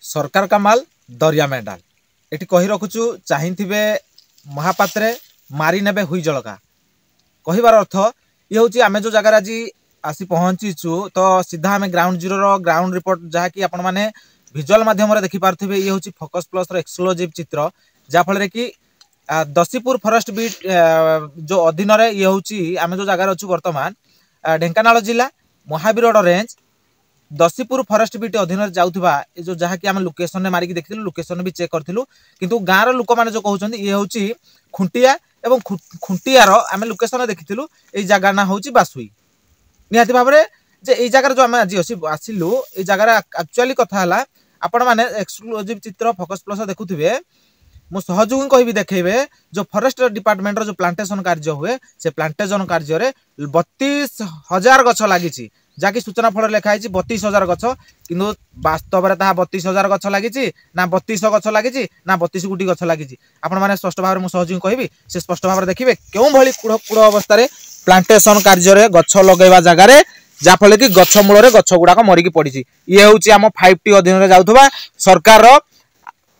सरकार का माल दरिया में डाल एटी कही रखुचु चाहिए महापात्रे मारी नेबे हुई जलका कहबार अर्थ ये हूँ आम जो जगार आज आसी पहुँचीचु तो सीधा आम ग्राउंड जीरो ग्राउंड रिपोर्ट जहाँकि आपण मैंने विजुअल माध्यम देखिपे ये हूँ फोकस प्लस एक्सक्लूसिव चित्र जहाँफल कि दसीपुर फॉरेस्ट बीट जो अधीन ये हूँ आम जो जगार अच्छु बर्तमान ढेंकानाल जिला महावीर रेंज दसीपुर फॉरेस्ट बीट अधीन जाऊा जो जहाँकि आम लोकेशन मारिक देखी लोकेशन भी चेक करूँ किंतु गाँव लोक मैंने जो कहते ये हूँ खुंटिया एवं खुंटियार आम लोकेशन देखी ये जगह ना हूँ बासुई निहाती भाव में जे ये जगार जो आम आज आसिलु ये जगार एक्चुअली कथा है आपण मैंने एक्सक्लूसिव चित्र फोकस प्लस देखुए मु सहयोगी कहि देखेबे जो फॉरेस्ट डिपार्टमेंट जो प्लांटेशन कार्य हुए से प्लांटेशन कार्य 32,000 गछ लगी जहाँकि सूचना फल लिखाई 32,000 गछ किंतु वास्तव में 32,000 गछ लगी ना 3200 गछ लगी ना 32 गुटी गछ लगी आपण मैंने स्पष्ट भाव में सहयोगी कहि से स्पष्ट भाव देखिए क्यों भली कूड़ कूड़ अवस्था प्लांटेशन कार्य गछ लगेवा जगार जहाँफल कि गछ मूल गछ गुड़ाक मरिकी पड़ी ये हूँ आम 5T अधीन में जाऊा सरकार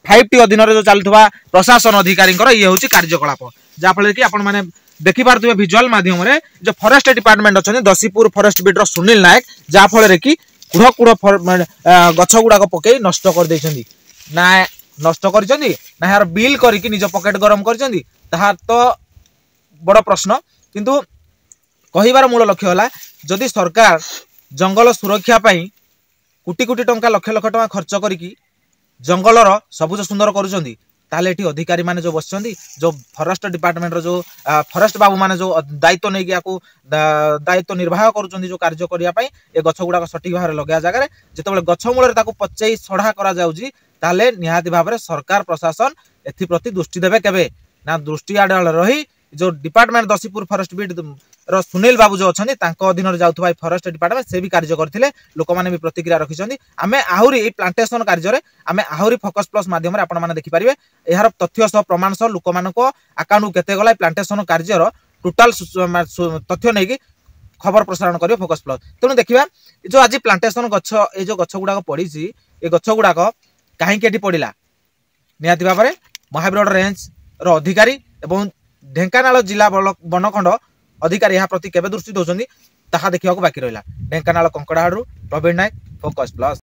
5T अधीन जो चलुवा प्रशासन अधिकारी ये हूँ कार्यकलाप जहाँफल कि आपण मैंने देखिपे विजुअल माध्यम जो फॉरेस्ट डिपार्टमेंट अच्छा दसीपुर फॉरेस्ट बीट्र सुनील नायक जहाँफल कि कूड़ कूड़ गछ गुड़ाक पकई नष्ट कर ना नष्ट कर यार बिल करके निज पकेट गरम कर तो बड़ प्रश्न किंतु कहबार मूल लक्ष्य है जदि सरकार जंगल सुरक्षा कोटी कोटी टंका लक्ष लक्ष टंका खर्च करी जंगलर सबुज सुंदर करुँच ताले अधिकारी माने जो बस जो फॉरेस्ट डिपार्टमेंट जो फॉरेस्ट बाबू माने जो दायित्व नहीं दायित्व निर्वाह कर जो कार्य करने ये गछ गुड़ाक सठिक भाव में लगे जगह जिते गछ मूल पचई सढ़ा कर निहाती भाव में सरकार प्रशासन एप्रति दृष्टि देवे केवे ना दृष्टि आड़ रही जो डिपार्टमेंट दसीपुर फॉरेस्ट बीट सुनील बाबू जो अच्छा अधीन जाऊा फॉरेस्ट डिपार्टमेंट से भी कार्य करते लोक मैंने भी प्रतिक्रिया रखिंट आम आहरी प्लांटेशन कार्य आम आहरी फोकस प्लस माध्यम आपण मैंने देखिपारे यार तथ्य सह प्रमाण सह लोक मान आकाउंट केते गला प्लांटेशन कार्य टोटाल तथ्य नहीं खबर प्रसारण कर फोकस प्लस तेणु देखा जो आज प्लांटेशन गछ ये जो गछ गुड़ाक पड़ी ये गछ गुड़ाक कहीं पड़ा निहाती भाव में महावीर रेंज अधिकारी एवं ढेंकानाल जिला बनखंड अधिकारी यहाँ प्रति केवे दृष्टि दौरान ताहा देखा बाकी रहा ढेंकानाल कंकड़ाहाड़ू प्रवीण नायक फोकस प्लस।